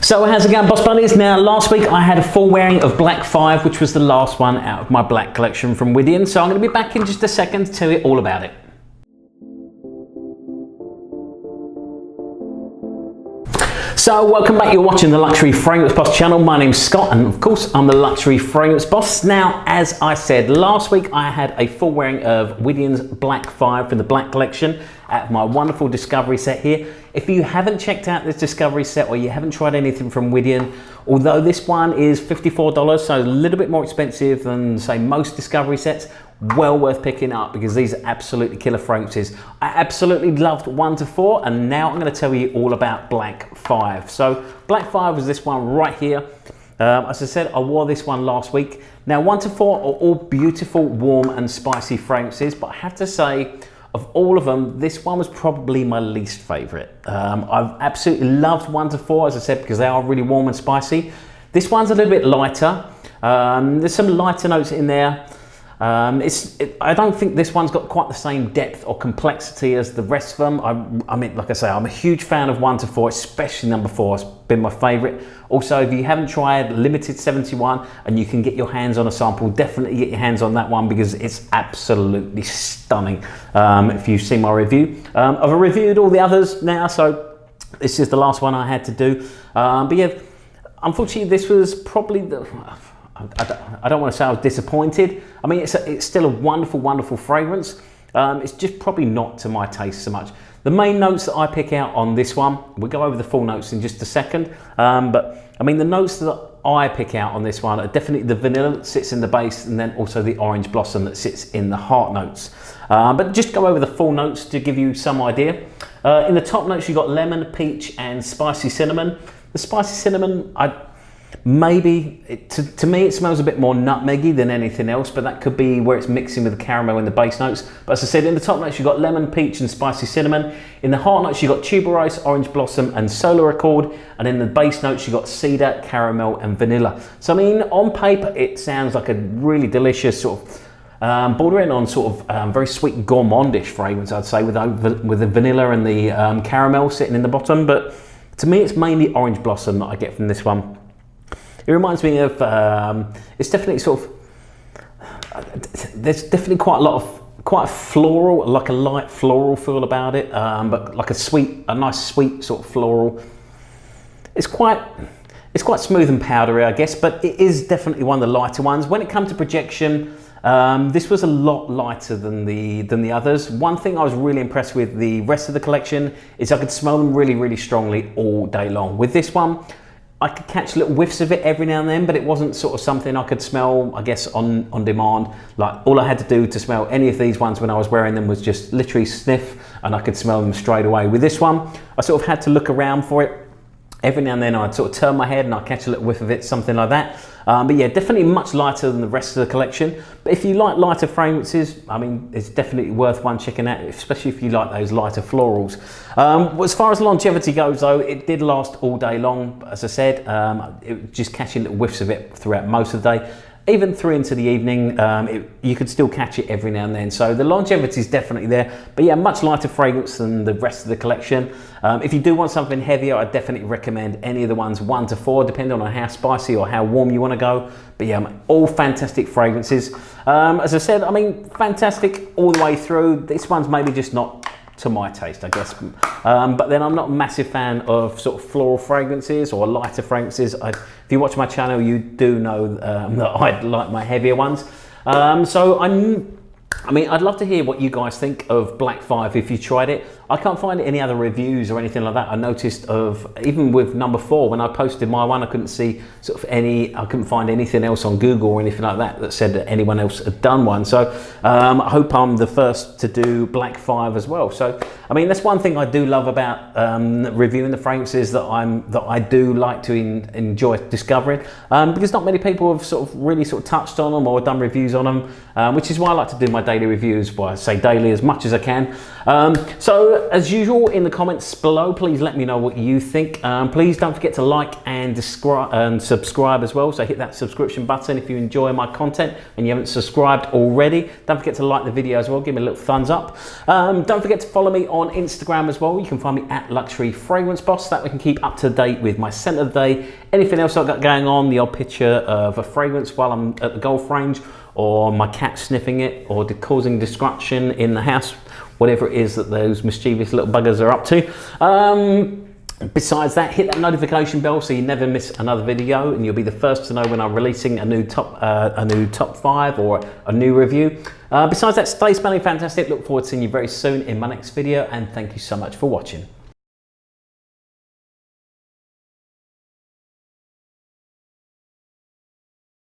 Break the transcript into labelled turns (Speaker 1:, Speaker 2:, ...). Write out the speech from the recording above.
Speaker 1: So how's it going, Boss Buddies? Now last week I had a full wearing of Black 5, which was the last one out of my black collection from Widian, so I'm going to be back in just a second to tell you all about it. So welcome back, you're watching the Luxury Fragrance Boss channel. My name's Scott and of course I'm the Luxury Fragrance Boss. Now as I said last week, I had a full wearing of Widian's Black 5 from the black collection at my wonderful discovery set here. If you haven't checked out this discovery set or you haven't tried anything from Widian, although this one is $54, so a little bit more expensive than say most discovery sets, well worth picking up because these are absolutely killer fragrances. I absolutely loved 1 to 4 and now I'm going to tell you all about Black 5. So Black 5 was this one right here. As I said, I wore this one last week. Now 1 to 4 are all beautiful, warm and spicy fragrances, but I have to say, of all of them, this one was probably my least favorite. I've absolutely loved 1 to 4, as I said, because they are really warm and spicy. This one's a little bit lighter. There's some lighter notes in there. I don't think this one's got quite the same depth or complexity as the rest of them. I mean, like I say, I'm a huge fan of 1 to 4, especially number 4. It's been my favorite. Also, if you haven't tried Limited 71 and you can get your hands on a sample, definitely get your hands on that one because it's absolutely stunning. If you've seen my review, I've reviewed all the others now, so this is the last one I had to do. But yeah, unfortunately, this was probably the... I don't want to say I was disappointed. I mean, it's still a wonderful, wonderful fragrance. It's just probably not to my taste so much. The main notes that I pick out on this one, we'll go over the full notes in just a second. But I mean, the notes that I pick out on this one are definitely the vanilla that sits in the base and then also the orange blossom that sits in the heart notes. But just go over the full notes to give you some idea. In the top notes, you've got lemon, peach and spicy cinnamon. The spicy cinnamon, to me it smells a bit more nutmeggy than anything else, but that could be where it's mixing with the caramel in the base notes. But as I said, in the top notes you've got lemon, peach and spicy cinnamon. In the heart notes you've got tuberose, orange blossom and solar accord, and in the base notes you've got cedar, caramel and vanilla. So I mean, on paper it sounds like a really delicious sort of bordering on sort of very sweet gourmandish fragrance, I'd say, with the vanilla and the caramel sitting in the bottom. But to me it's mainly orange blossom that I get from this one. It reminds me of, it's definitely sort of, there's definitely quite a floral, like a light floral feel about it, but like a nice sweet sort of floral. It's quite smooth and powdery, I guess, but it is definitely one of the lighter ones. When it comes to projection, this was a lot lighter than the others. One thing I was really impressed with the rest of the collection is I could smell them really, really strongly all day long. With this one, I could catch little whiffs of it every now and then, but it wasn't sort of something I could smell, I guess, on demand. Like all I had to do to smell any of these ones when I was wearing them was just literally sniff and I could smell them straight away. With this one, I sort of had to look around for it. Every now and then I'd sort of turn my head and I'd catch a little whiff of it, something like that. But yeah, definitely much lighter than the rest of the collection. But if you like lighter fragrances, I mean, it's definitely worth one checking out, especially if you like those lighter florals. As far as longevity goes though, it did last all day long. As I said, it was just catching little whiffs of it throughout most of the day. Even through into the evening, you could still catch it every now and then. So the longevity is definitely there. But yeah, much lighter fragrance than the rest of the collection. If you do want something heavier, I definitely recommend any of the ones 1 to 4, depending on how spicy or how warm you want to go. But yeah, all fantastic fragrances. As I said, I mean, fantastic all the way through. This one's maybe just not to my taste, I guess. But then I'm not a massive fan of sort of floral fragrances or lighter fragrances. If you watch my channel, you do know that I like my heavier ones. I mean, I'd love to hear what you guys think of Black 5 if you tried it. I can't find any other reviews or anything like that. I noticed even with number 4, when I posted my one, I couldn't see sort of I couldn't find anything else on Google or anything like that that said that anyone else had done one. So I hope I'm the first to do Black 5 as well. So, I mean, that's one thing I do love about reviewing the fragrances that I do like to enjoy discovering, because not many people have sort of really touched on them or done reviews on them, which is why I like to do my daily reviews. Well, I say daily as much as I can. So So as usual, in the comments below, please let me know what you think. Please don't forget to like and subscribe as well. So hit that subscription button if you enjoy my content and you haven't subscribed already. Don't forget to like the video as well. Give me a little thumbs up. Don't forget to follow me on Instagram as well. You can find me at Luxury Fragrance Boss. That we can keep up to date with my scent of the day, anything else I've got going on, the odd picture of a fragrance while I'm at the golf range, or my cat sniffing it, or causing destruction in the house, whatever it is that those mischievous little buggers are up to. Besides that, hit that notification bell so you never miss another video, and you'll be the first to know when I'm releasing a new top 5 or a new review. Besides that, stay smelling fantastic. Look forward to seeing you very soon in my next video, and thank you so much for watching.